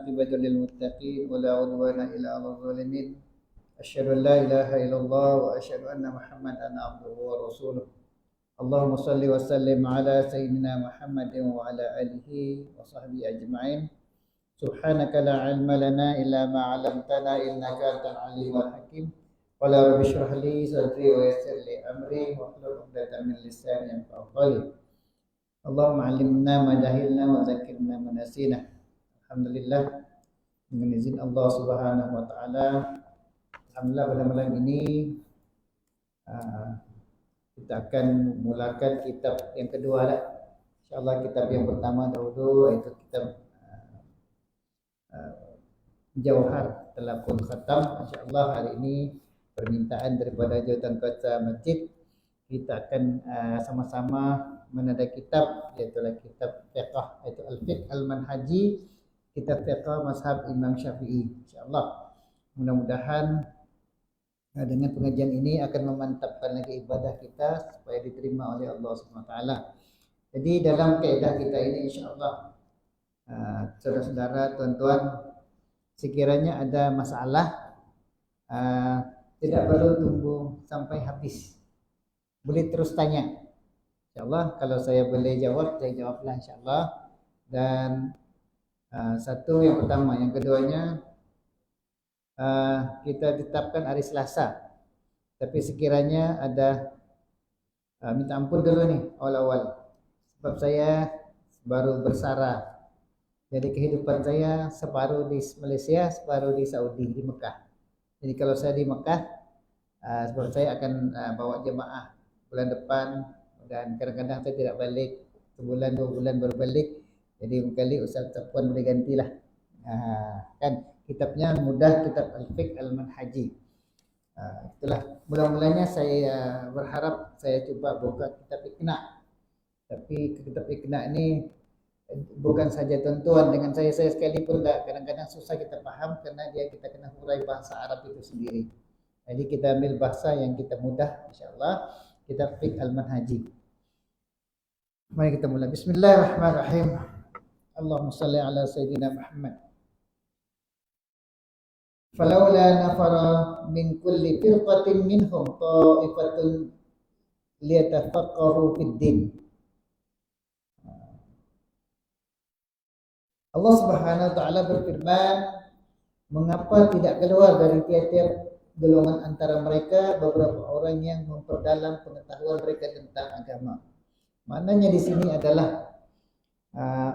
عاقبة للمتقين ولا عدوان إلا على الظالمين أشهد أن لا إله إلا الله وأشهد أن محمدا عبده ورسوله اللهم صل وسلم على سيدنا محمد وعلى آله وصحبه أجمعين سبحانك لا علم لنا إلا ما علمتنا إنك أنت العليم الحكيم قال رب اشرح لي صدري ويسر لي أمري واحلل عقدة من لساني يفقهوا قولي اللهم علمنا ما جهلنا وذكرنا ما نسينا. Alhamdulillah dengan izin Allah Subhanahu wa taala, alhamdulillah pada malam ini kita akan mulakan kitab yang kedua lah. Insyaallah kitab yang pertama dahulu iaitu kitab Jauhar Talaqul Khatam. Insyaallah hari ini permintaan daripada jawatan kuasa masjid kita akan sama-sama menadai kitab iaitu kitab fiqh iaitu Al-Fiqh Al-Manhaji, kitab fiqh mazhab Imam Syafi'i. Insyaallah mudah-mudahan dengan pengajian ini akan memantapkan lagi ibadah kita supaya diterima oleh Allah Subhanahu wa taala. Jadi dalam kaidah kita ini insyaallah saudara-saudara, tuan-tuan, sekiranya ada masalah tidak perlu tunggu sampai habis. Boleh terus tanya. InsyaAllah kalau saya boleh jawab, saya jawablah insyaAllah. Dan satu yang pertama, yang keduanya kita tetapkan hari Selasa. Tapi sekiranya ada minta ampun dulu nih awal-awal. Sebab saya baru bersara. Jadi kehidupan saya separuh di Malaysia, separuh di Saudi, di Mekah. Jadi kalau saya di Mekah, sebab saya akan bawa jemaah bulan depan, dan kadang-kadang saya tidak balik, sebulan 2 bulan baru balik. Jadi mungkin Ustaz Puan boleh gantilah. Kan kitabnya mudah, kitab Al-Fiqh Al-Manhaji. Itulah mula-mulanya saya berharap saya coba buka kitab Iqna. Tapi kitab Iqna ini bukan saja tuan-tuan dengan saya sekalipun kadang-kadang susah kita paham karena kita kena hurai bahasa Arab itu sendiri. Jadi kita ambil bahasa yang kita mudah insyaallah. Kitab Fiqh Al-Manhaji. Mari kita mulai. Bismillahirrahmanirrahim. Allahumma salli ala Sayyidina Muhammad. Falawla nafara min kulli firqatin minhum ta'ifatun liyatafaqahu fid din. Allah Subhanahu wa taala berfirman, mengapa tidak keluar dari tiap-tiap golongan antara mereka beberapa orang yang memperdalam pengetahuan mereka tentang agama. Maknanya di sini adalah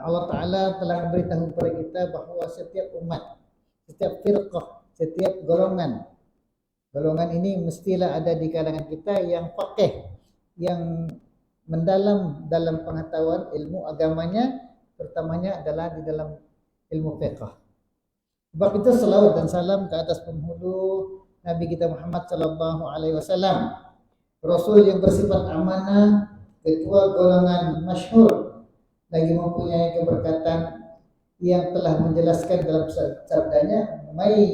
Allah Ta'ala telah memberitahu kepada kita bahawa setiap umat, setiap firqah, setiap golongan ini mestilah ada di kalangan kita yang faqih, yang mendalam dalam pengetahuan ilmu agamanya, terutamanya adalah di dalam ilmu fiqh. Sebab itu salawat dan salam ke atas penghulu Nabi kita Muhammad sallallahu alaihi wasallam, Rasul yang bersifat amanah, ketua golongan masyhur, lagi mempunyai keberkatan yang telah menjelaskan dalam sabdanya, "May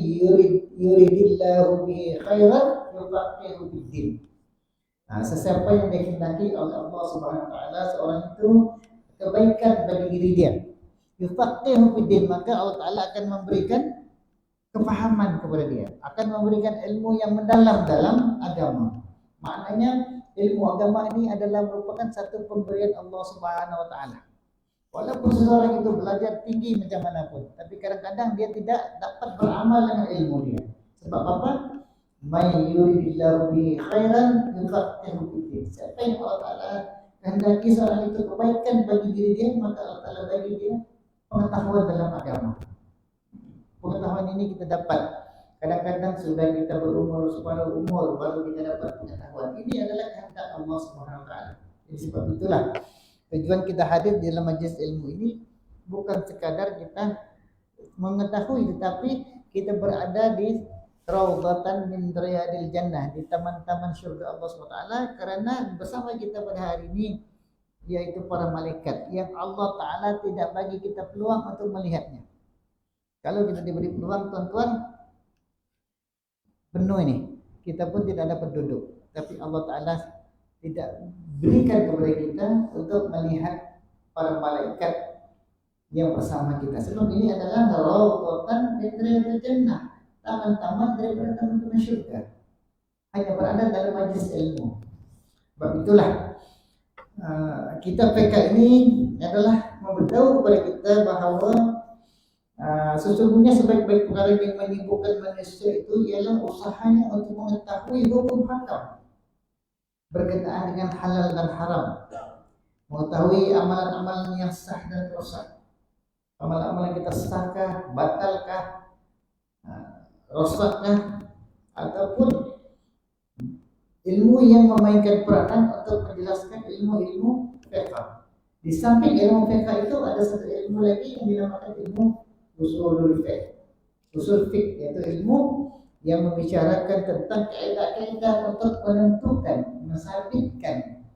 yuridillahu bihi khairan yufaqihu fid-din." Sesiapa yang dikehendaki oleh Allah Subhanahu wa taala seorang itu kebaikan bagi diri dia, yufaqihu fid-din, maka Allah Taala akan memberikan kefahaman kepada dia, akan memberikan ilmu yang mendalam dalam agama. Maknanya ilmu agama ini adalah merupakan satu pemberian Allah Subhanahu wa taala. Walaupun seseorang itu belajar tinggi macam mana pun, tapi kadang-kadang dia tidak dapat beramal dengan ilmu dia. Sebab apa? May yuridillahu bihi khairan yufaqihu fid-din. Siapa yang Allah Taala kehendaki seorang itu kebaikan bagi diri dia, maka Allah Taala bagi dia pengetahuan dalam agama. Pengetahuan ini kita dapat kadang-kadang sudah kita berumur separuh umur baru kita dapat pengetahuan. Ini adalah kehendak Allah Subhanahu wa taala. Jadi sebab itulah tujuan kita hadir di dalam majlis ilmu ini bukan sekadar kita mengetahui, tetapi kita berada di raudhatan min riyadil jannah, di taman-taman syurga Allah Subhanahu wa taala, karena bersama kita pada hari ini yaitu para malaikat yang Allah Taala tidak bagi kita peluang untuk melihatnya. Kalau kita diberi peluang, tuan-tuan, penuh ini, kita pun tidak dapat duduk. Tapi Allah Ta'ala tidak berikan kepada kita untuk melihat para malaikat yang bersama kita. Sebab ini adalah rawdatan min riyadil jannah, taman-taman daripada taman-taman syurga. Hanya berada dalam majlis ilmu. Sebab itulah kitab fiqh ini adalah memberitahu kepada kita bahawa sesungguhnya sebaik-baik perkara yang menyibukkan manusia itu ialah usahanya untuk mengetahui hukum hakam berkenaan dengan halal dan haram, mengetahui amalan-amalan yang sah dan rosak. Amalan-amalan kita sahkah, batalkah, rosakkah, ataupun ilmu yang memainkan peranan untuk menjelaskan ilmu-ilmu fiqh. Di samping ilmu fiqh itu ada satu ilmu lagi yang dinamakan ilmu usulul fiqh. Usul fiqh yaitu ilmu yang membicarakan tentang kaidah-kaidah untuk menentukan, mensabitkan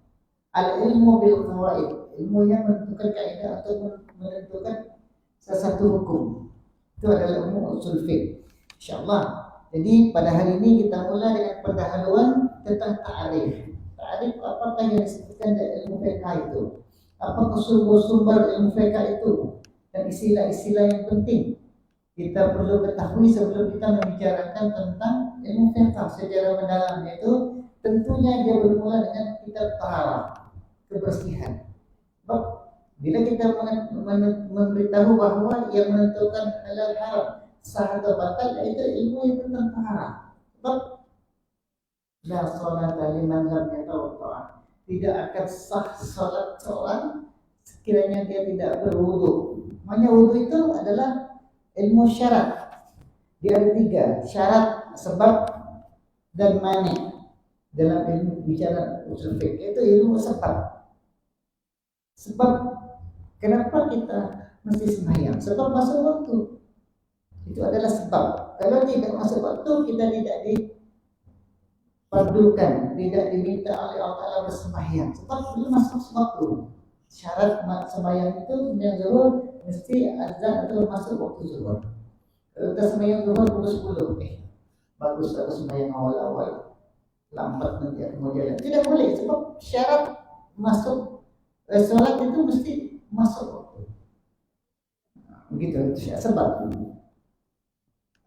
al-ilmu bil qawaid, ilmu yang menentukan kaidah untuk menentukan sesuatu hukum. Itu adalah ilmu usul fiqh. Insyaallah. Jadi pada hari ini kita mulai dengan pendahuluan tentang ta'arif. Ta'arif apakah yang disebutkan dari ilmu fiqh itu? Apa sumber-sumber ilmu fiqh itu? Dan istilah-istilah yang penting kita perlu ketahui sebelum kita membicarakan tentang ilmu fiqh secara mendalam, yaitu tentunya dia bermula dengan kitab taharah, kebersihan. Sebab bila kita memberitahu bahawa yang menentukan halal haram, sah atau batal, itu ilmu yang tentang taharah. Sebab la salata liman lam yatawadda, tidak akan sah salat seorang sekiranya dia tidak berwudu. Maknanya wudu itu adalah ilmu syarat. Dia ada 3 syarat, sebab dan mani. Dalam ilmu bicara usul fiqh itu ilmu sebab. Sebab kenapa kita mesti sembahyang? Sebab masuk waktu. Itu adalah sebab. Kalau tidak masuk waktu, kita tidak diperdukan, tidak diminta oleh Allah Ta'ala bersembahyang. Sebab belum masuk waktu. Syarat sembahyang itu yang zuhur mesti azan atau masuk waktu zuhur. Kalau kita sembahyang zuhur pukul 10, bagus kalau sembahyang awal-awal, lambat nanti akan jalan. Tidak boleh, sebab syarat masuk sholat itu mesti masuk waktu. Begitu itu sebab.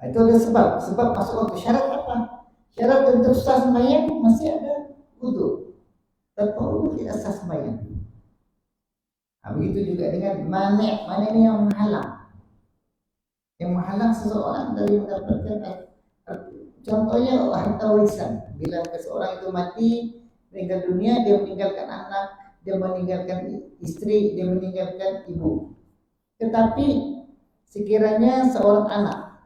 Itu ada sebab masuk waktu. Syarat apa? Syarat untuk sah sembahyang masih ada wudu. Tanpa wudu tidak sah sembahyang. Begitu juga dengan mani. Mani ini yang menghalang. Yang menghalang seseorang dari mendapatkan, contohnya harta warisan. Bila seseorang itu mati, meninggal dunia, dia meninggalkan anak, dia meninggalkan istri, dia meninggalkan ibu. Tetapi sekiranya seorang anak,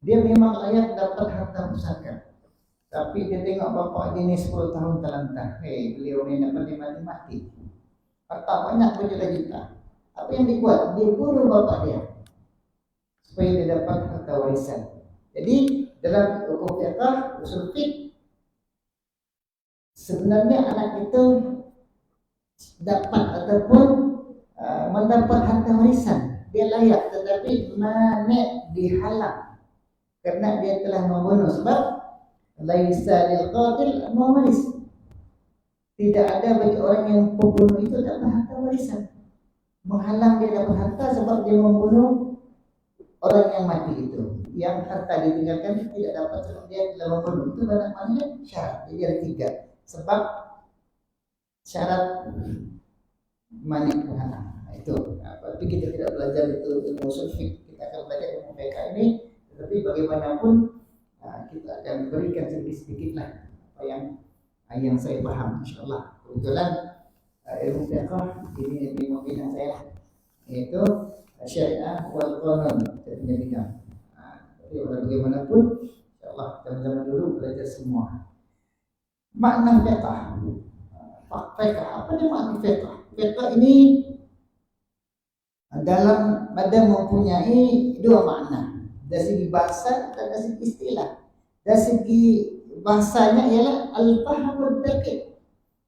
dia memang layak dapat harta pusaka, tapi dia tengok bapak dia ni 10 tahun terlantar. Beliau ni nak mati. Harta banyak berjuta-juta. Apa yang dibuat? Dia bunuh bapak dia supaya dia dapat harta warisan. Jadi dalam hukum fiqh, usul fiqh, sebenarnya anak itu dapat ataupun mendapat harta warisan, dia layak, tetapi mani, dihalang karena dia telah membunuh. Sebab laisa lil qatil mawaris, tidak ada bagi orang yang pembunuh itu dapat harta warisan. Menghalang dia dapat harta sebab dia membunuh orang yang mati itu. Yang harta ditinggalkan tidak dapat sebab dia telah membunuh. Itu namanya syarat. Jadi ada 3 sebab syarat mani menghalang. Itu. Tapi kita tidak belajar itu ilmu usul fiqh. Kita akan belajar ilmu fiqh ini. Tetapi bagaimanapun kita akan berikan sedikit-sedikit lah apa yang saya paham, insyaallah. Kebetulan ilmu fiqh ini ilmu bidang saya, yaitu syariah wal qanun, punya bidang. Tapi bagaimanapun, insyaallah teman-teman dulu belajar semua. Makna fiqh. Fiqh apa dia makna fiqh? Fiqh ini dalam ada mempunyai 2 makna. Dari segi bahasa dan dari segi istilah. Dari segi bahasanya ialah al-fahamul daqiq,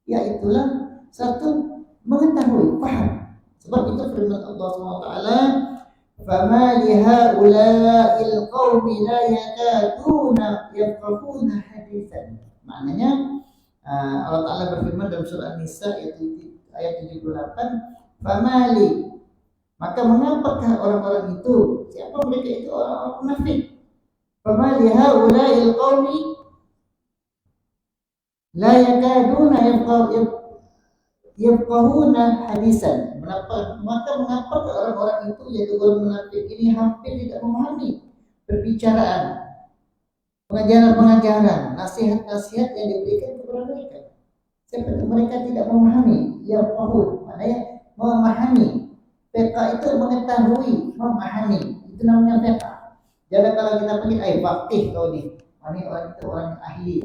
iaitulah satu mengetahui, faham. Sebab itu firman Allah SWT, فَمَا لِهَؤُلَاءِ الْقَوْمِ لَا يَكَادُونَ يَفْقَهُونَ حَدِيثًا. Maknanya Allah Ta'ala berfirman dalam surah An-Nisa ayat 78, فَمَا Maka mengapakah orang-orang itu? Siapa mereka itu? Orang-orang munafik. Fama li haula'il qaumi la yakaduna yafqahuna hadisan. Maka mengapa orang-orang itu, yaitu orang munafik ini, hampir tidak memahami perbicaraan, pengajaran-pengajaran, nasihat-nasihat yang diberikan kepada mereka. Seperti mereka tidak memahami, yafqahun, maknanya memahami. Fiqh itu mengetahui, memahami. Itu namanya fiqh. Jadi kalau kita panggil faqih kau ni, maknanya orang itu orang yang ahli,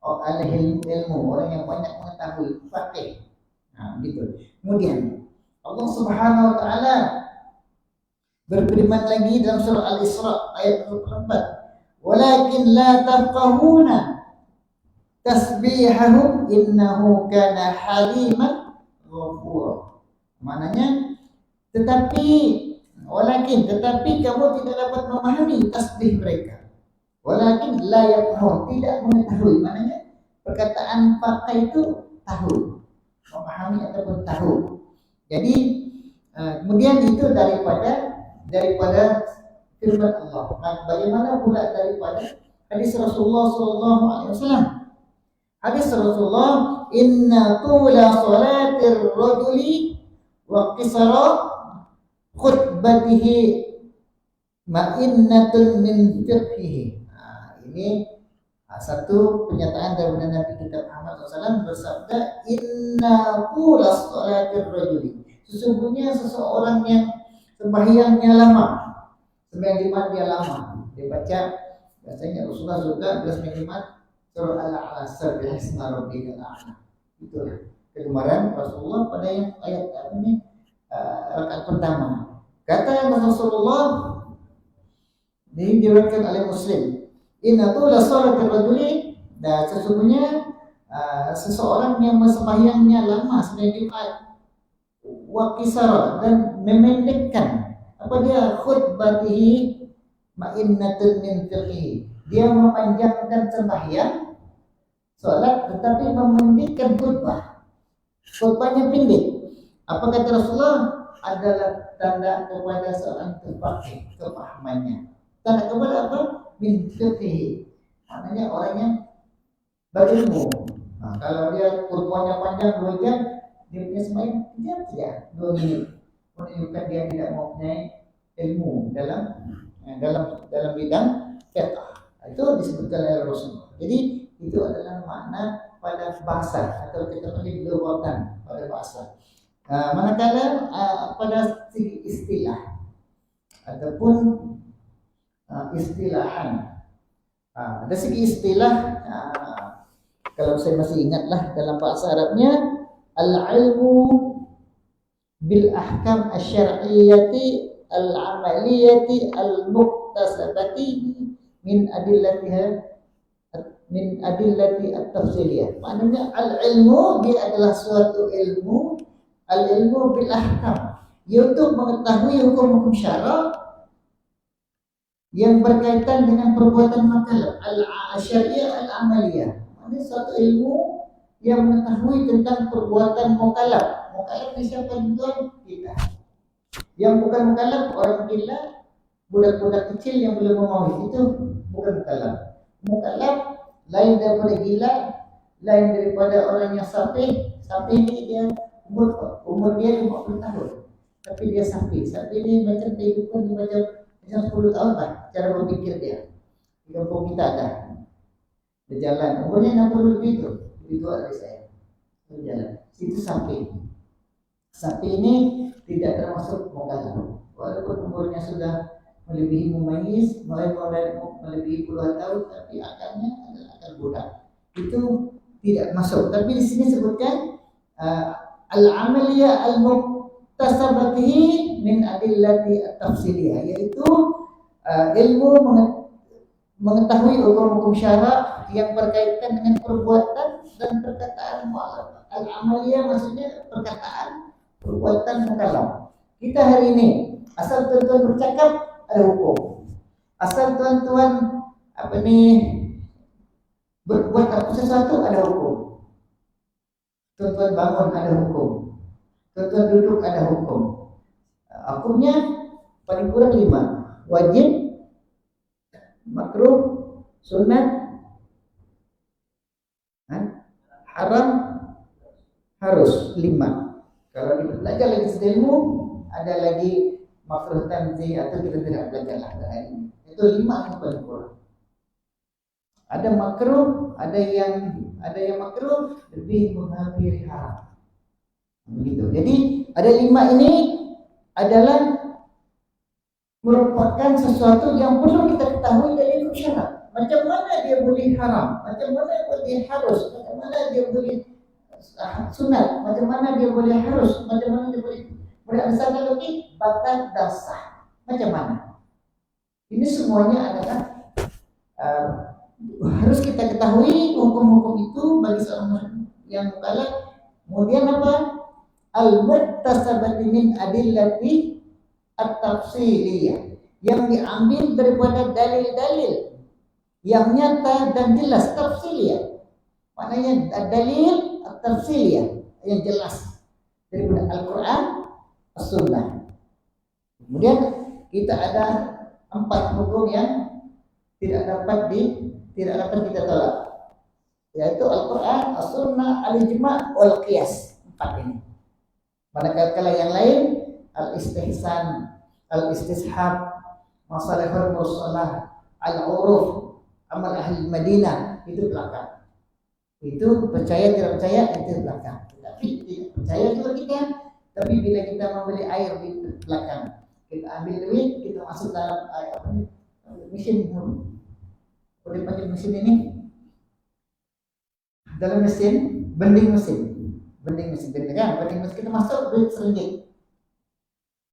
ahli ilmu, orang yang banyak mengetahui, faqih. Nah, gitu. Kemudian Allah Subhanahu wa taala berfirman lagi dalam surah Al-Isra ayat 24, "Walakin la tafqahuna tasbihahum innahu kana haliman ghafura." Maknanya tetapi kamu tidak dapat memahami tasbih mereka. Walakin la yafqahun, tidak mengetahui. Maknanya perkataan pakai itu tahu, memahami ataupun tahu. Jadi kemudian itu daripada firman Allah. Bagaimana pula daripada hadis Rasulullah sallallahu alaihi wasallam? Hadis Rasulullah, "Inna tula salatir rajuli wa qisara khutbatihi ma'innatun min fiqhihi." Ini satu pernyataan dari Nabi kita Muhammad SAW bersabda, "Inna tula salatir rajuli." Sesungguhnya seseorang yang sembahyangnya lama, sembahyang Jumat dia lama, dia baca, biasanya Rasulullah juga sembahyang Jumat surah Al-Asr bihismi rabbikal a'la. Itulah kegemaran Rasulullah pada yang ayat ini, rakaat pertama. Kata Rasulullah, ini diriwayatkan oleh Muslim, "Inna tula salatir rajuli." Dan sesungguhnya seseorang yang sembahyangnya lama, sembahyang Jumat, wa qisara, dan memendekkan apa dia, khutbatihi ma'innatun min fiqhihi, dia memanjangkan sembahyang salat tetapi memendekkan khutbahnya pendek. Apa kata Rasulullah? Adalah tanda kepada seorang terfaqih, kepahamannya. Tanda kepada apa? Min fiqhihi, maknanya orang yang berilmu. Kalau dia khutbahnya panjang 2 jam, dia punya sembahyang kejam saja 2 minit, menunjukkan dia tidak mempunyai ilmu dalam bidang fiqh. Itu disebutkan oleh Rasulullah. Jadi itu adalah makna pada bahasa, atau kita panggil lughatan pada bahasa. Manakala pada segi istilah ataupun istilahan, ada segi istilah, kalau saya masih ingatlah dalam bahasa Arabnya, al-ilmu bil ahkam asy-syar'iyyati al-amaliyati al-muktasabati min adillati at-tafsiliyah. Maknanya al-ilmu, dia adalah suatu ilmu, al-ilmu bil ahkam, yaitu mengetahui hukum-hukum syara yang berkaitan dengan perbuatan mukallaf, al-syar'iyyah al-amaliyah. Maknanya suatu ilmu yang mengetahui tentang perbuatan mukallaf. Mukallaf ni siapa tuan? Kita. Yang bukan mukallaf, orang gila, budak-budak kecil yang belum memahami, itu bukan mukallaf. Mukallaf lain daripada gila, lain daripada orang yang sampai ini dia umur dia 50 tahun, tapi dia sampai ini macam kehidupan dia macam 10 tahun lah cara berpikir dia. Di kampung kita ada berjalan umurnya 60 lebih itu. Itu ada saya berjalan situ sampai ini tidak termasuk mukallaf, walaupun umurnya sudah melebihi mumayyiz, melebihi puluhan tahun, tapi akalnya adalah akal budak. Itu tidak masuk. Tapi di sini sebutkan al-amaliyah al-muktasabatihi min adillati at-tafsiliyah, yaitu ilmu mengetahui hukum-hukum syara yang berkaitan dengan perbuatan dan perkataan mukallaf. Al-amaliyah maksudnya perkataan, perbuatan mukallaf. Kita hari ini asal tuan-tuan bercakap ada hukum. Asal tuan-tuan berbuat sesuatu ada hukum. Tuan-tuan bangun ada hukum. Tuan-tuan duduk ada hukum. Hukumnya paling kurang 5. Wajib, makruh, sunat, haram, harus. 5. Kalau kita belajar lagi ilmu, ada lagi makruh tanzih atau kita tidak belajar lah ini. Itu 5 yang paling kurang. Ada makruh, ada yang makruh lebih menghampiri haram. Begitu. Jadi ada 5 ini adalah merupakan sesuatu yang perlu kita ketahui dari hukum syarak. Macam mana dia boleh haram, macam mana boleh harus, macam mana dia boleh sunat, macam mana dia boleh harus, macam mana dia boleh berdasarkan logik, batal dan sah. Macam mana? Ini semuanya adalah harus kita ketahui hukum-hukum itu bagi seorang yang mukallaf. Kemudian apa? Al-muttasabati min adillati at-tafsiliyah, yang diambil daripada dalil-dalil yang nyata dan jelas. Tafsiliyah maknanya dalil at-tafsiliyah yang jelas daripada Al-Quran, As-Sunnah. Kemudian kita ada 4 hukum yang tidak dapat kita tolak, yaitu Al-Quran, As-Sunnah, Al-Ijma' wal Qiyas. 4 ini. Manakala yang lain al-istihsan, al-istishab, masalihul mursalah, al-uruf, amal ahli Madinah, itu belakang. Itu percaya tidak percaya itu belakang. Tapi tidak percaya juga kita. Tapi bila kita membeli air di belakang, kita ambil duit, kita masuk dalam mesin. Boleh pakai mesin ini? Dalam mesin, vending mesin kan? Vending mesin kita masuk duit RM1.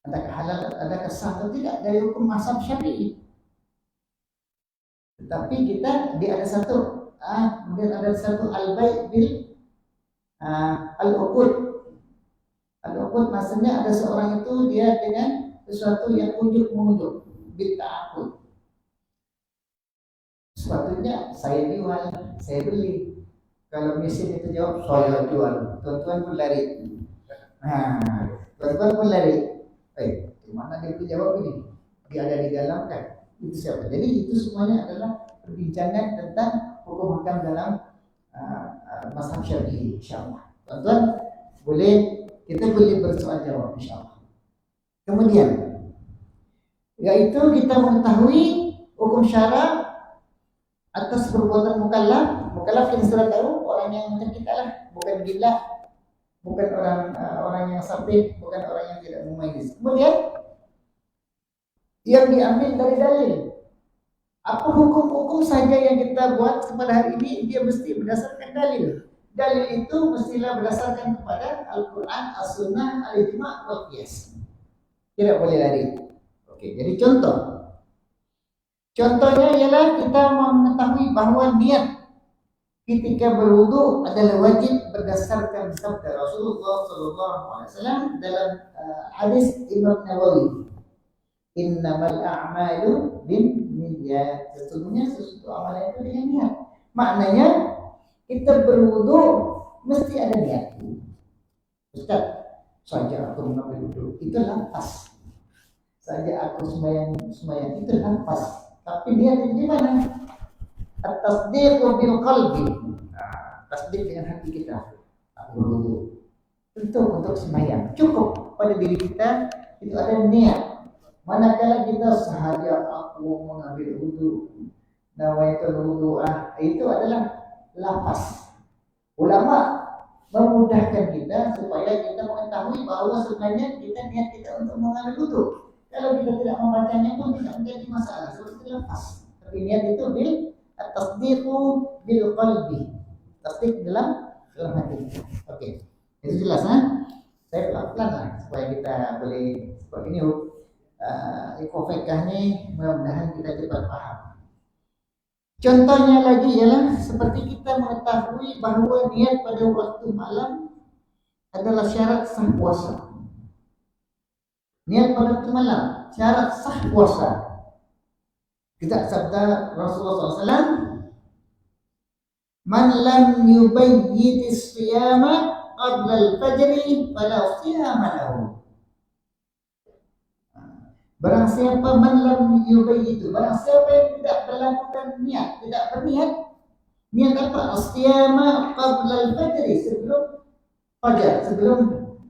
Adakah halal, adakah sah atau tidak dari hukum mazhab Syafi'i? Tetapi kita dia ada satu, kemudian ada satu al-bai' bil al-uqud. Al-uqud maksudnya ada seorang itu dia dengan sesuatu yang ujuk-ujuk, bil ta'aqud. Sepatutnya saya jual, saya beli. Kalau mesin itu jawab saya jual, tuan-tuan pun lari. Tuan-tuan pun lari. Mana dia itu jawab ini? Dia ada di dalam kan? Itu siapa? Jadi itu semuanya adalah perbincangan tentang hukum hakam dalam mazhab Syafi'i. Insyaallah, tuan-tuan kita boleh bersoal jawab insyaallah. Kemudian, yaitu kita mengetahui hukum syara atas perbuatan mukallaf. Mukallaf kita sudah tahu orang yang macam kita lah, bukan gila, bukan orang yang safih, bukan orang yang tidak mumayyiz. Kemudian yang diambil dari dalil. Apa hukum-hukum saja yang kita buat kepada hari ini dia mesti berdasarkan dalil. Dalil itu mestilah berdasarkan kepada Al-Quran, As-Sunnah, Al-Ijma' wal Qiyas. Tidak boleh lari. Oke, jadi contohnya ialah kita mengetahui bahawa niat ketika berwudu adalah wajib berdasarkan sabda Rasulullah SAW dalam hadis Imam Nawawi. Innamal a'malu binniyat. Sesungguhnya sesuatu amalan itu dengan niat. Maknanya kita berwudu mesti ada niat. Ustaz, saja aku mengambil wudu itu lafaz. Saja aku sembahyang itu lafaz. Tapi niat itu di mana? At-tasdiq bil qalbi. Tasdik dengan hati kita. Aku berwudu. Tentu untuk sembahyang cukup pada diri kita itu ada niat. Manakala kita sahaja aku mengambil wudu, nawaitul wudu'ah, itu adalah lafaz. Ulama memudahkan kita supaya kita mengetahui bahawa sebenarnya kita niat kita untuk mengambil wudu. Kalau kita tidak membacanya pun tidak menjadi masalah, sebab itu lafaz. Tapi niat itu bil tasdiqu bil qalbi. Tasdiq dalam hati. Oke. Itu jelas Saya pelan-pelan lah supaya kita boleh seperti ini. Fikah ini mudah-mudahan kita cepat paham. Contohnya lagi ialah seperti kita mengetahui bahawa niat pada waktu malam adalah syarat sah puasa. Niat pada waktu malam syarat sah puasa. Kita sabda Rasulullah SAW, man lam yubayyitis siyama qabla al-fajri fala siyama lahu. Barang siapa man lam yubayyitu, barang siapa yang tidak melakukan niat, tidak berniat, niat apa? As-siyama qabla al-fajr, sebelum fajar, sebelum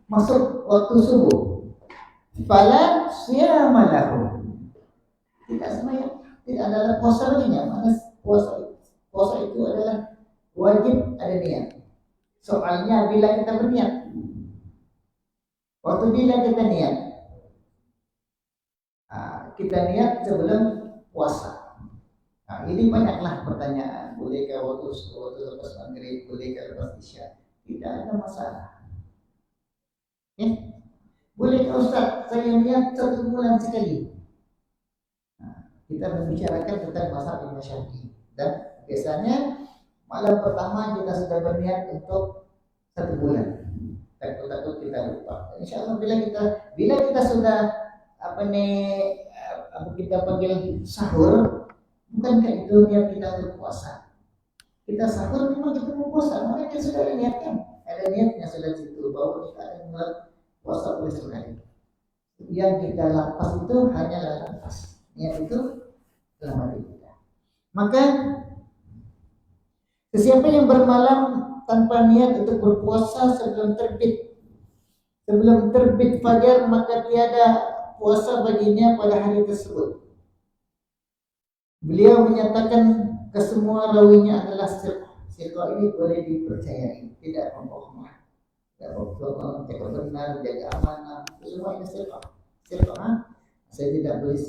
masuk waktu subuh. Fala siyama lahu. Tidak sembahyang, tidak ada puasa baginya. Mana puasa itu adalah wajib ada niat. Soalnya bila kita berniat, waktu bila kita niat, kita niat sebelum puasa. Nah, ini banyaklah pertanyaan. Bolehkah waktu lepas maghrib? Bolehkah lepas isya? Tidak ada masalah. Ya? Bolehkah Ustaz? Saya niat 1 bulan sekali. Nah, kita membicarakan tentang masalah Imam Syafi'i. Dan biasanya malam pertama kita sudah berniat untuk 1 bulan. Takut-takut kita lupa. Insya Allah bila kita sudah kita panggil sahur, bukankah itu niat kita untuk puasa? Kita sahur memang kita mau puasa, maka kita sudah niatkan. Ada niatnya sudah situ bahwa kita akan mulai puasa besok hari. Yang kita lapas itu hanyalah lapas. Niat itu dalam hati kita. Maka sesiapa yang bermalam tanpa niat untuk berpuasa sebelum terbit fajar, maka tiada puasa baginya pada hari tersebut. Beliau menyatakan kesemua rawinya adalah sirqa ini boleh dipercayai, tidak membohong, tidak bohong, tidak benar, jaga amanah, semua ini sirqa. Saya tidak boleh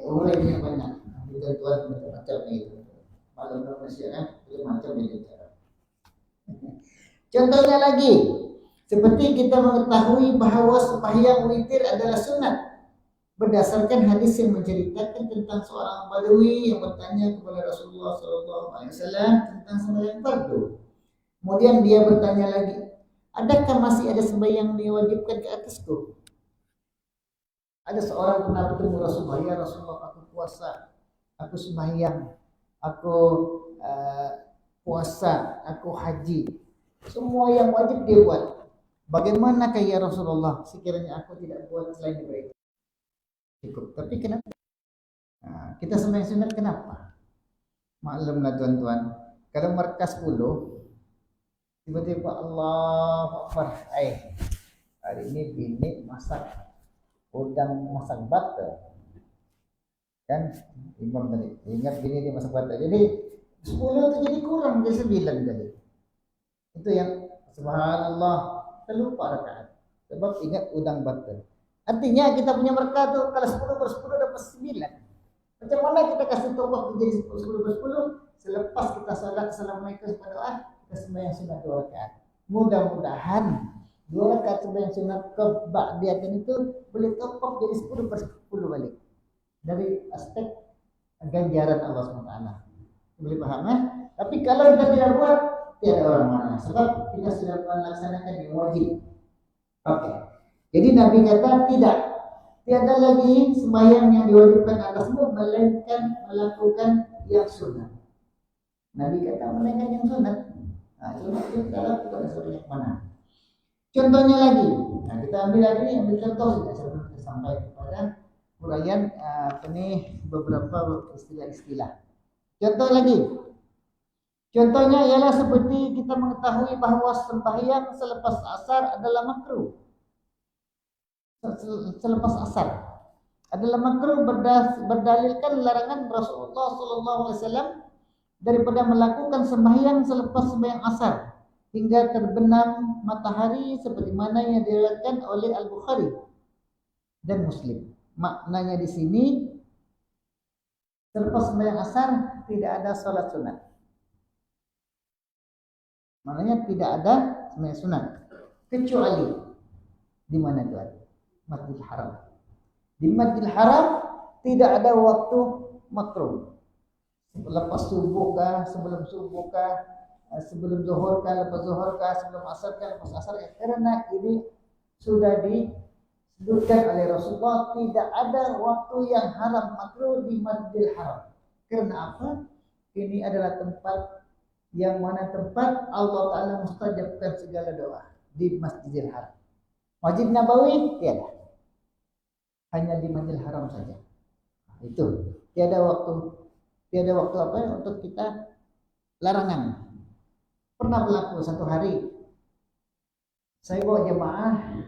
urainya banyak, ketentuan macam-macam itu. Malam Indonesia kan macam ini. Contohnya lagi, seperti kita mengetahui bahawa sembahyang witir adalah sunat berdasarkan hadis yang menceritakan tentang seorang badui yang bertanya kepada Rasulullah SAW tentang sembahyang fardu. Kemudian dia bertanya lagi, adakah masih ada sembahyang yang diwajibkan ke atasku? Ada seorang pernah bertemu Rasulullah, ya Rasulullah, aku puasa, aku sembahyang, aku puasa, aku haji, semua yang wajib dia buat. Bagaimanakah ya Rasulullah sekiranya aku tidak buat selain itu? Cukup. Tapi kenapa? Kita sembahyang sunat kenapa? Maklumlah tuan-tuan, kalau markas 10 tiba-tiba Allahu Akbar, hari ini bini masak udang, masak butter, kan imam tadi ingat bini dia masak butter, jadi 10 itu jadi kurang, jadi 9 tadi. Itu yang subhanallah terlupa rakaat sebab ingat udang butter. Artinya kita punya berkah tuh kalau 10 per 10 dapat 9. Macam mana kita kasih tobat menjadi 10 per 10? Selepas kita salat assalamualaikum berdoa, kita sembahyang sunat 2 rakaat. Mudah-mudahan 2 rakaat sembahyang sunat keba'diyatan itu boleh top up jadi 10 per 10 balik. Dari aspek ganjaran Allah SWT. Boleh paham ya? Tapi kalau kita tidak buat, tiada orang mana. Sebab kita sudah melaksanakan yang wajib. Oke. Jadi Nabi kata tiada lagi sembahyang yang diwajibkan atasmu melainkan melakukan yang sunat. Nabi kata melainkan yang sunat. Sunat itu kita lakukan yang mana? Contohnya lagi. Kita ambil contoh saja sebelum kita sampai kepada uraian beberapa istilah-istilah. Contoh lagi. Contohnya ialah seperti kita mengetahui bahawa sembahyang selepas asar adalah makruh. Selepas asar adalah makruh berdalilkan larangan Rasulullah SAW daripada melakukan sembahyang selepas sembahyang asar hingga terbenam matahari seperti mana yang diriwayatkan oleh Al-Bukhari dan Muslim. Maknanya di sini selepas sembahyang asar tidak ada salat sunat. Maknanya tidak ada sembahyang sunat kecuali di mana tuan? Masjidil Haram. Di Masjidil Haram tidak ada waktu makruh. Lepas subuh kah, sebelum subuh kah, sebelum zuhur kah, lepas zuhur kah, sebelum asar kah, lepas asar kah. Karena ini sudah disebutkan oleh Rasulullah tidak ada waktu yang haram makruh di Masjidil Haram. Karena apa? Ini adalah tempat yang mana tempat Allah Ta'ala mustajabkan segala doa di Masjidil Haram. Masjid Nabawi tiada. hanya di Masjidil Haram saja. Itu tiada waktu apa ya, untuk kita larangan. Pernah berlaku satu hari saya bawa jemaah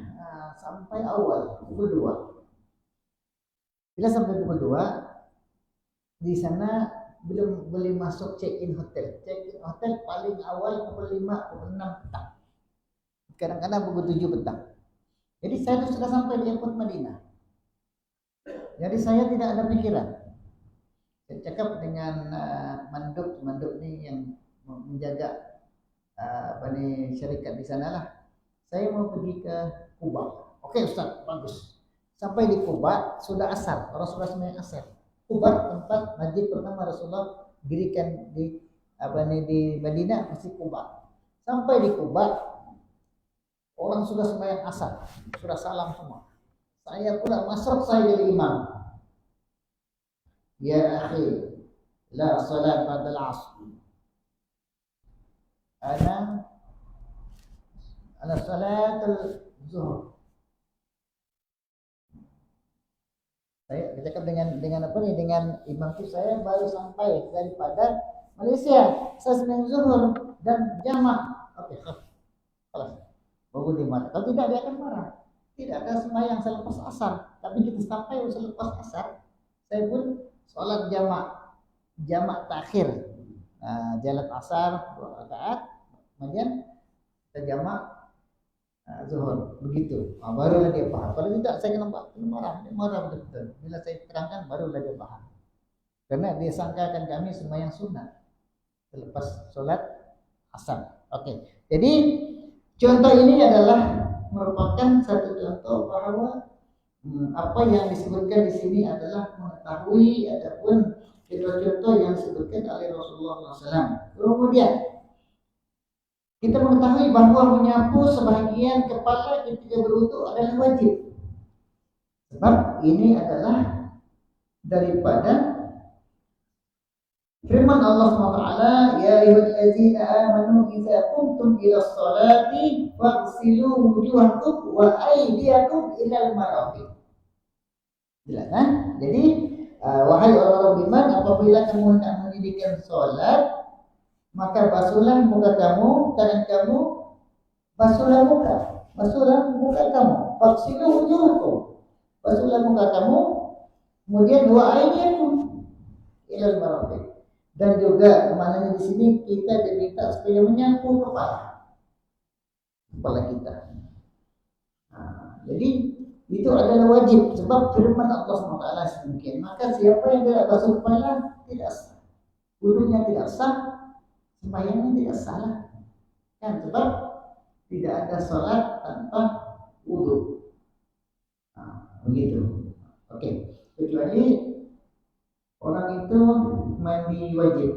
sampai awal pukul 2. Bila sampai pukul 2 di sana belum boleh masuk check-in hotel. Check-in hotel paling awal pukul 5, pukul 6 petang. Kadang-kadang pukul 7 petang. Jadi saya sudah sampai di airport Madinah. Jadi saya tidak ada pikiran. Saya cakap dengan mandub ni yang menjaga syarikat di sana lah. Saya mau pergi ke Kuba. Oke Ustaz, bagus. Sampai di Kuba sudah asar, orang sudah sembahyang asar. Kuba tempat masjid pertama Rasulullah dirikan di Madinah, masjid Kuba. Sampai di Kuba orang sudah sembahyang asar, sudah salam semua. Saya pula masuk, saya jadi imam. Ya akhi, la salat ba'da al-'asr. Ana salatul zuhur. Saya cakap dengan apa nih, dengan imam saya baru sampai daripada Malaysia. Saya sembahyang zuhur dan jamak. Oke, kelas. Baru dia marah. Kalau tidak dia akan marah. Tidak ada sembahyang selepas asar. Tapi kita sampai selepas asar, saya pun sholat jamak takhir. Jalan asar 2 rakaat, kemudian kita jamak zuhur, begitu. Barulah dia paham. Kalau tidak saya kena marah betul. Bila saya terangkan barulah dia paham. Karena dia sangkakan kami sembahyang sunat selepas sholat asar. Oke. Jadi contoh ini adalah merupakan satu contoh bahwa apa yang disebutkan di sini adalah mengetahui adapun contoh-contoh yang disebutkan oleh Rasulullah SAW. Kemudian kita mengetahui bahwa menyapu sebahagian kepala ketika berwudu adalah wajib. Sebab ini adalah daripada firman Allah SWT, ya ayyuhallazina amanu idza qumtum ila sholati faghsilu wujuhakum wa aydiyakum ilal marafiq. Jelas kan? Jadi wahai orang-orang beriman, apabila kamu hendak mendirikan sholat, maka basuhlah muka kamu, tangan kamu, basuhlah muka kamu. Faghsilu wujuhakum, basuhlah muka kamu, kemudian wa aydiyakum ilal marafiq. Dan juga maknanya di sini kita diminta supaya menyapu kepala kita. Jadi itu adalah wajib sebab firman Allah SWT sedemikian. Maka siapa yang tidak basuh kepala tidak sah, wudunya tidak sah, sembahyangnya tidak salah. Kan sebab tidak ada sholat tanpa wudu. Begitu. Oke. Kecuali orang itu mandi wajib.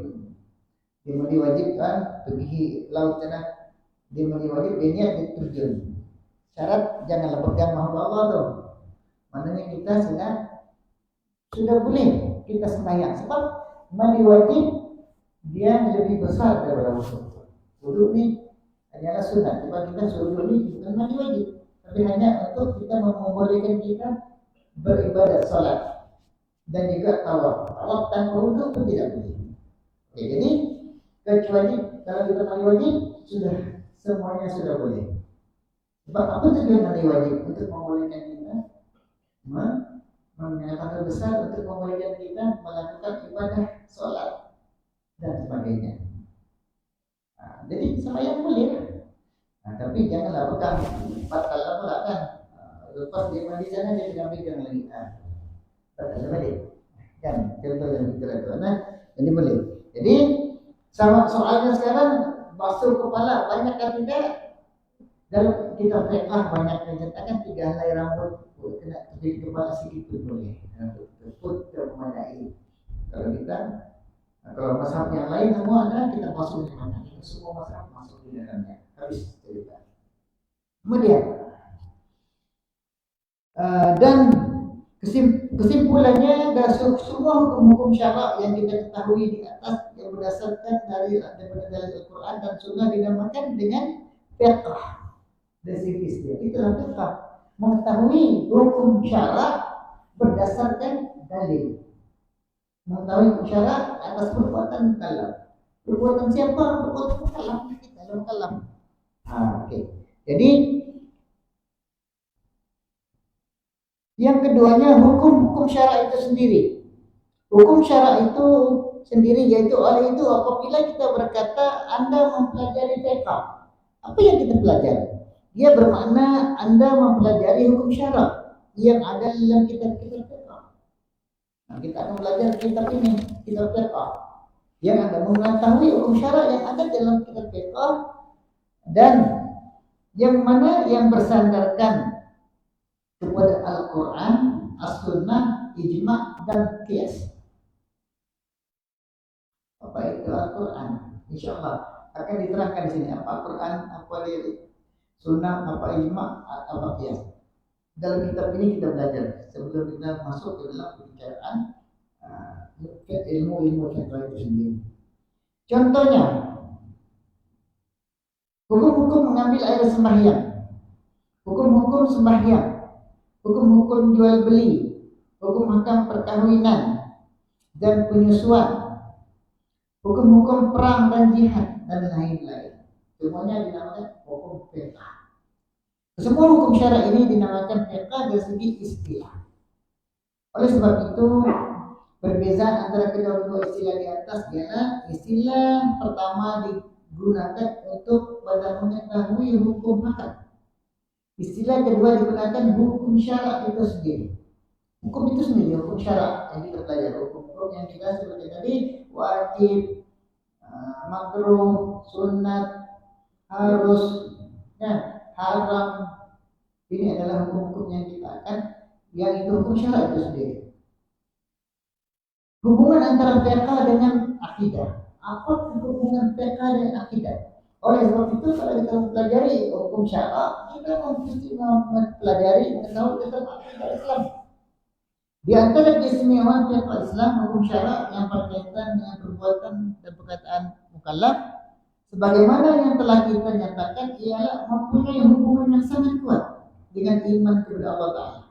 Dia mandi wajib kan, pergi laut sana, dia mandi wajib, dia niat dia terjun. Syarat janganlah pegang makhluk Allah tuh. Maknanya kita sudah boleh kita sembahyang. Sebab mandi wajib dia lebih besar daripada wudu. Wudu ni hanyalah sunat. Sebab kita suruh ni bukan mandi wajib, tapi hanya untuk kita membolehkan kita beribadat salat dan juga tawaf. Tawaf tanpa wudu pun tidak boleh. Oke, jadi kecuali kalau kita mandi wajib semuanya sudah boleh. Sebab apa tujuan mandi wajib? Untuk membolehkan kita menyatakan besar, untuk membolehkan kita melakukan ibadah salat dan sebagainya. Jadi sembahyang boleh, tapi janganlah pegang batal pula kan. Lepas dia mandi sana dia tidak pegang lagi. Batal balik. Kan contoh yang kita lakukan. Jadi boleh. Jadi sama soalnya sekarang basuh kepala banyak kan tidak? Dalam kita fiqh banyak menyatakan 3 helai rambut kena di kepala sedikit pun boleh. Put termemadai. Kalau mazhab yang lain semua ada kita masuk di mana? Semua mazhab masuk di dalamnya. Habis cerita. Kemudian dan kesimpulannya dari semua hukum-hukum syarak yang kita ketahui di atas yang berdasarkan daripada dalil Al-Quran dan Sunnah dinamakan dengan fiqh. Dari sisi itulah fiqh, mengetahui hukum syarak berdasarkan dalil. Mengetahui hukum syara atas perbuatan mukallaf. Perbuatan siapa? Perbuatan mukallaf, kita mukallaf. Oke. Jadi yang keduanya hukum-hukum syara itu sendiri. Hukum syara itu sendiri yaitu oleh itu apabila kita berkata Anda mempelajari fiqh, apa yang kita pelajari? Dia bermakna Anda mempelajari hukum syara yang ada dalam kitab-kitab fiqh. Nah, kita akan belajar kitab ini, kitab fiqh. Yang Anda mengetahui hukum syara yang ada dalam kitab fiqh dan yang mana yang bersandarkan kepada Al-Quran, As-Sunnah, Ijma' dan Qiyas. Apa itu Al-Quran? InsyaAllah akan diterangkan di sini apa Al-Quran, apa Sunnah, apa Ijma', apa Qiyas. Dalam kitab ini kita belajar sebelum kita masuk ke dalam pembicaraan ilmu-ilmu fiqh itu sendiri. Contohnya, hukum-hukum mengambil air sembahyang, hukum-hukum sembahyang, hukum-hukum jual beli, hukum-hukum perkawinan dan penyusuan, hukum-hukum perang dan jihad dan lain-lain. Semuanya dinamakan hukum fiqh. Semua hukum syara ini dinamakan fiqh dari segi istilah. Oleh sebab itu, perbezaan antara kedua-dua istilah di atas ialah istilah pertama digunakan untuk pada mengetahui hukum hakam. Istilah kedua digunakan hukum syara itu sendiri. Hukum itu sendiri, hukum syara yang kita pelajari, hukum yang kita seperti tadi wajib, makruh, sunat, harus, haram. Ini adalah hukum-hukum yang kita akan, yang itu hukum syara itu sendiri. Hubungan antara fiqh dengan akidah. Apa hubungan fiqh dengan akidah? Oleh sebab itu kalau kita mempelajari hukum syara, kita mesti mempelajari mengetahui tentang akidah Islam. Di antara keistimewaan fiqh Islam, hukum syara yang berkaitan dengan perbuatan dan perkataan mukallaf, sebagaimana yang telah kita nyatakan ialah mempunyai hubungan yang sangat kuat dengan iman kepada Allah Ta'ala,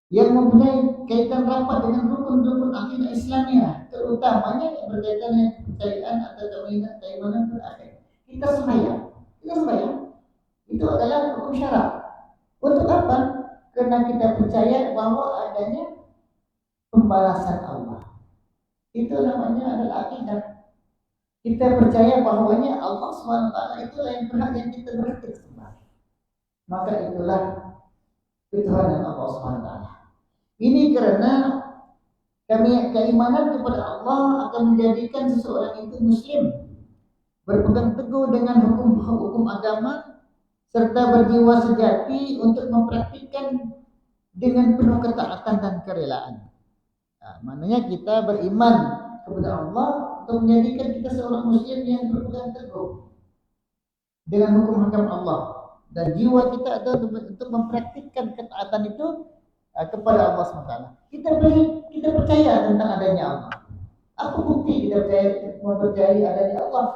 yang mempunyai kaitan rapat dengan rukun-rukun akidah Islamiyah, terutamanya yang berkaitan dengan kepercayaan atau keimanan terakhir. Kita sembahyang, itu adalah hukum syara. Untuk apa? Karena kita percaya bahwa adanya pembalasan Allah. Itu namanya adalah akidah. Kita percaya bahwanya Allah SWT itulah yang berhak yang kita berhak disembah. Maka itulah ketuhanan Allah SWT. Ini karena keimanan kepada Allah akan menjadikan seseorang itu muslim, berpegang teguh dengan hukum-hukum agama, serta berjiwa sejati untuk mempraktikkan dengan penuh ketaatan dan kerelaan. Nah, maknanya kita beriman kepada Allah untuk menjadikan kita seorang muslim yang berpegang teguh dengan hukum-hukum Allah, dan jiwa kita adalah untuk mempraktikkan ketaatan itu kepada Allah SWT. Kita percaya tentang adanya Allah. Apa bukti kita mempercayai adanya Allah?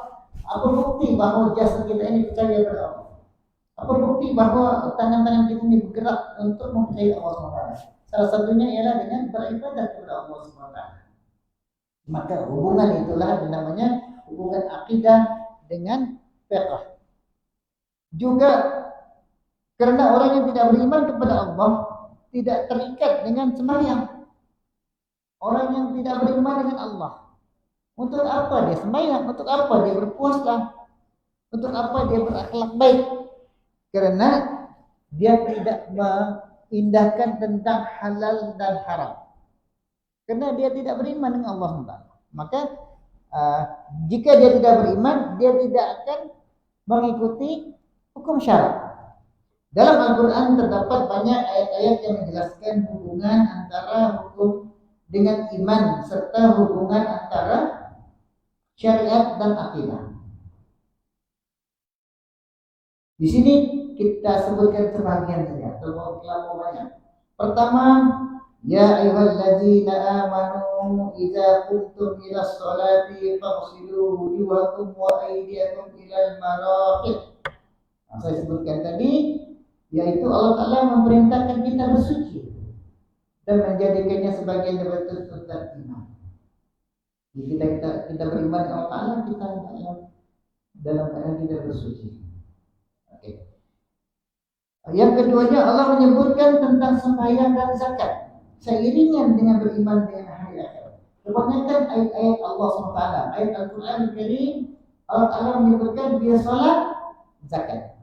Apa bukti bahwa jasad kita ini percaya kepada Allah? Apa bukti bahwa tangan-tangan kita ini bergerak untuk mempercayai Allah SWT? Salah satunya ialah dengan beribadah kepada Allah SWT. Maka hubungan itulah namanya hubungan akidah dengan fiqh. Juga karena orang yang tidak beriman kepada Allah tidak terikat dengan sembahyang. Orang yang tidak beriman dengan Allah, untuk apa dia sembahyang? Untuk apa dia berpuasa? Untuk apa dia berakhlak baik? Karena dia tidak mengindahkan tentang halal dan haram. Karena dia tidak beriman dengan Allah SWT. Maka jika dia tidak beriman, dia tidak akan mengikuti hukum syara. Dalam Al-Quran terdapat banyak ayat-ayat yang menjelaskan hubungan antara hukum dengan iman serta hubungan antara syariat dan akidah. Di sini kita sebutkan sebagian saja, terlalu banyak. Pertama, ya ayyuhalladzina amanu idza qumtum ila sholati faghsilu wujuhakum wa aydiyakum ilal marafiq. Saya sebutkan tadi, yaitu Allah Ta'ala memerintahkan kita bersuci. dan menjadikannya sebagian dari tuntutan iman. Jadi kita beriman kepada Allah, kita dalam keadaan kita bersuci. Oke. Yang keduanya Allah menyebutkan tentang sembahyang dan zakat seiringan dengan beriman dengan hari akhir. Kebanyakan ayat-ayat Allah SWT, ayat Al-Quran Al-Karim, Allah Ta'ala menyebutkan dia salat, zakat.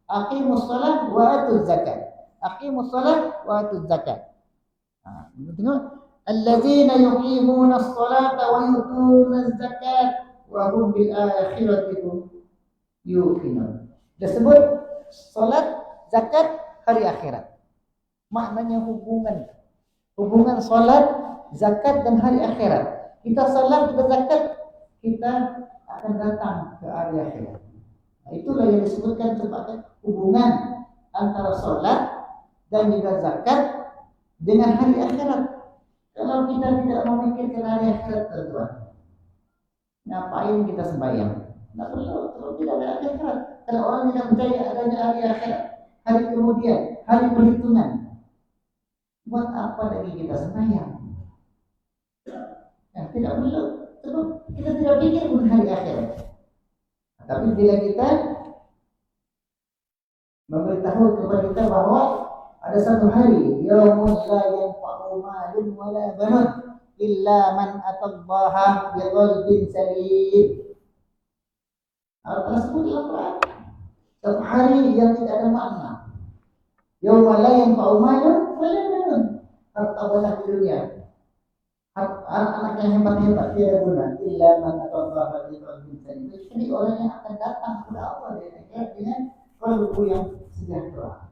Aqimus salat wa atuz zakat. Aqimus salat wa atuz zakat. Tengok, allazina yuqimuna as-salata wa yutuna az-zakat wa hum bil akhirati yuqinun. Disebut salat, zakat, hari akhirat. Maknanya hubungan salat, zakat dan hari akhirat. Kita salat, kita zakat, kita akan datang ke hari akhirat. Nah, itulah yang disebutkan sebagai hubungan antara salat dan juga zakat dengan hari akhirat. Kalau kita tidak memikirkan hari akhirat, tuan, ngapain kita sembahyang? Tidak perlu, kalau tidak ada hari akhirat. Kalau orang tidak percaya adanya hari akhirat, hari kemudian, hari perhitungan, buat apa lagi kita sembahyang? Ya, tidak perlu. Sebab kita tidak pikir pun hari akhirat. Tapi bila kita memberitahu kepada kita bahwa ada satu hari, yaumul la yanfa'u malun wala banun illa man atallaha biqalbin salim. Allah sebut dalam Quran, satu hari yang tidak ada makna. Yaumul la yanfa'u malun wala banun. Harta banyak di dunia, anak-anak yang hebat-hebat tiada guna illa man atallaha biqalbin salim. Jadi orang yang akan datang kepada Allah dengan kalbu yang sejahtera.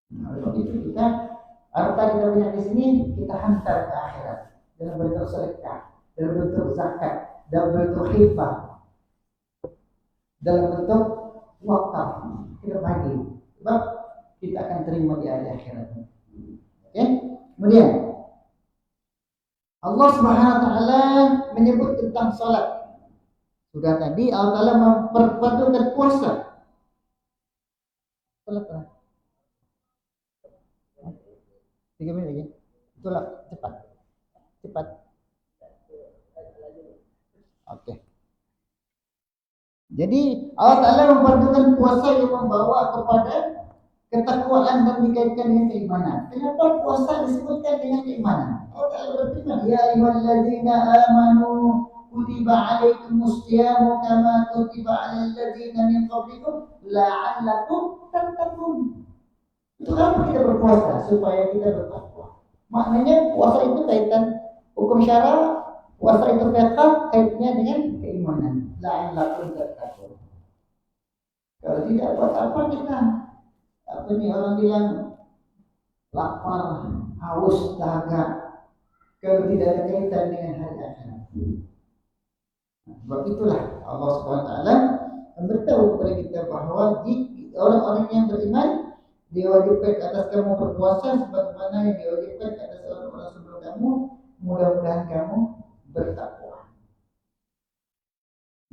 Nah, kalau itu kita harta kita punya di sini kita hantar ke akhirat dalam bentuk sedekah, dalam bentuk zakat, dalam bentuk hibah, dalam bentuk wakaf kita bagi, sebab kita akan terima di hari akhirat. Oke? Kemudian Allah Subhanahu wa taala menyebut tentang salat. Sudah tadi Allah Taala memperpadukan puasa. Salat 3 menit lagi. Itulah cepat. Oke. Jadi Allah Ta'ala memperhatikan puasa yang membawa kepada ketakwaan dan dikaitkan dengan keimanan. Kenapa puasa disebutkan dengan keimanan? Allah Ta'ala berfirman, ya ayyuhallazina amanu kutiba alaikumus siyamu kama kutiba alal ladzina min qablikum la'allakum tattaqun. Itu kenapa kita berpuasa? Supaya kita bertakwa. Maknanya puasa itu kaitan hukum syara, puasa itu kaitannya dengan keimanan. La'allakum tattaqun. Kalau tidak, buat apa kita? Apa nih orang bilang lapar, haus, dahaga. Kalau tidak ada kaitan dengan hari akhirat. Sebab itulah Allah SWT memberitahu kepada kita bahawa orang-orang yang beriman diwajibkan ke atas kamu berpuasa sebagaimana yang diwajibkan ke atas orang-orang sebelum kamu. Mudah-mudahan kamu bertakwa.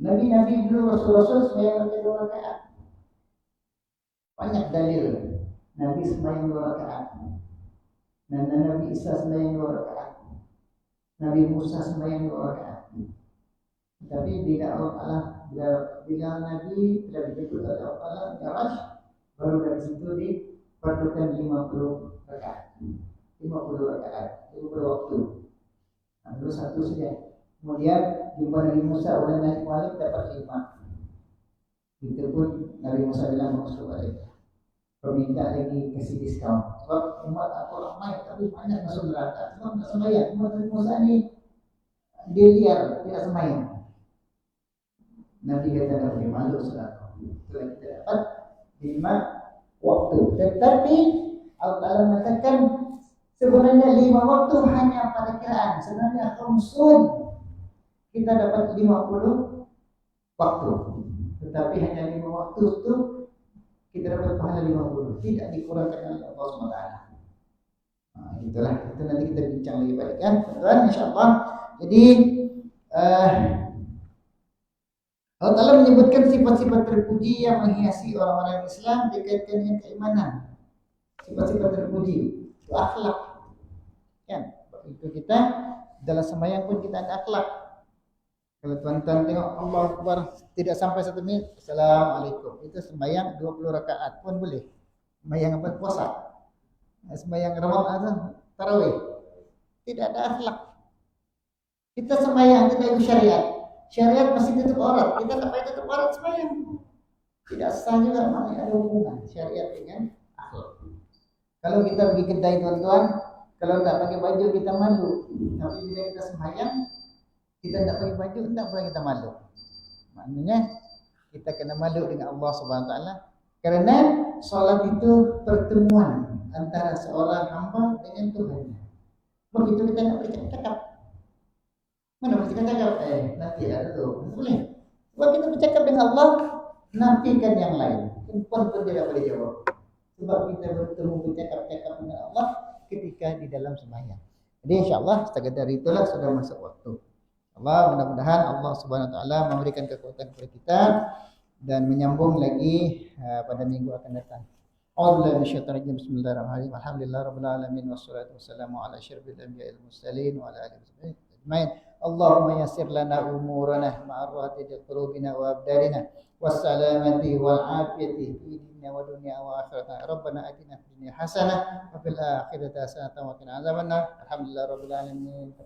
Nabi-nabi dulu, Rasul-Rasul sembahyang 2 rakaat. Banyak dalil. Nabi sembahyang 2 rakaat. Dan Nabi Isa sembahyang 2 rakaat. Nabi Musa sembahyang 2 rakaat. Tapi bila Nabi tidak dijemput oleh Allah Mi'raj, baru dari situ diperlukan 50 rakaat. 50 rakaat, 50 waktu. Nah, dulu satu saja. Kemudian jumpa Nabi Musa oleh Nabi Malik dapat 5. Itu pun Nabi Musa bilang bagus kepada dia. Perminta lagi kasih diskon. Sebab umat aku ramai tapi banyak masuk neraka. Sebab tak sembahyang. Umat Nabi Musa ni dia liar, tidak sembahyang. Nabi kata tak boleh malu saudara. Itulah kita dapat 5 waktu. Tetapi Allah Ta'ala mengatakan sebenarnya 5 waktu hanya pada kiraan. Sebenarnya khamsun kita dapat 50 waktu. Tetapi hanya 5 waktu itu kita dapat pahala 50. Tidak dikurangkan oleh Allah SWT. Nah, itulah. Itu nanti kita bincang lagi balik kan, tuan-tuan, insyaAllah. Jadi Allah Ta'ala menyebutkan sifat-sifat terpuji yang menghiasi orang-orang Islam dikaitkan dengan keimanan. Sifat-sifat terpuji. Itu akhlak. Kan? Itu kita dalam sembahyang pun kita ada akhlak. Kalau tuan-tuan tengok Allah Akbar tidak sampai 1 menit, Assalamualaikum. Itu sembahyang 20 rakaat pun boleh. Sembahyang apa? Puasa. Sembahyang Ramadan, tarawih. Tidak ada akhlak. Kita sembahyang tidak ikut syariat. Syariat masih tutup aurat. Kita tak payah tutup aurat sembahyang. Tidak sah juga, maknanya ada hubungan syariat dengan akhlak. Kalau kita pergi kedai tuan-tuan, kalau tak pakai baju kita malu. Tapi bila kita sembahyang, kita tak pakai baju, tak boleh kita malu. Maknanya kita kena malu dengan Allah Subhanahu Wa Taala. Kerana solat itu pertemuan antara seorang hamba dengan Tuhannya. Begitu kita nak bercakap. Mana boleh cakap? Nanti ada tu. Boleh. Sebab kita bercakap dengan Allah, nafikan yang lain. Pun tidak boleh jawab. Sebab kita bertemu bercakap-cakap dengan Allah ketika di dalam sembahyang. Jadi insyaAllah setakat dari itulah sudah masuk waktu. Allah mudah-mudahan Allah Subhanahu Wa Taala memberikan kekuatan kepada kita dan menyambung lagi pada minggu akan datang. A'udzu billahi Bismillahirrahmanirrahim. Alhamdulillahirabbil alamin wassalatu wassalamu ala asyrafil anbiya'il mursalin wa ala alihi ajmain. Allahumma yassir lana umurana ma'arrati qulubina wa abdarina wassalamati wal afiyati fi dinina wa dunya wa akhiratina. Rabbana atina fid dunya hasanah wa fil akhirati hasanah wa qina adzabannar. Alhamdulillahirabbil alamin.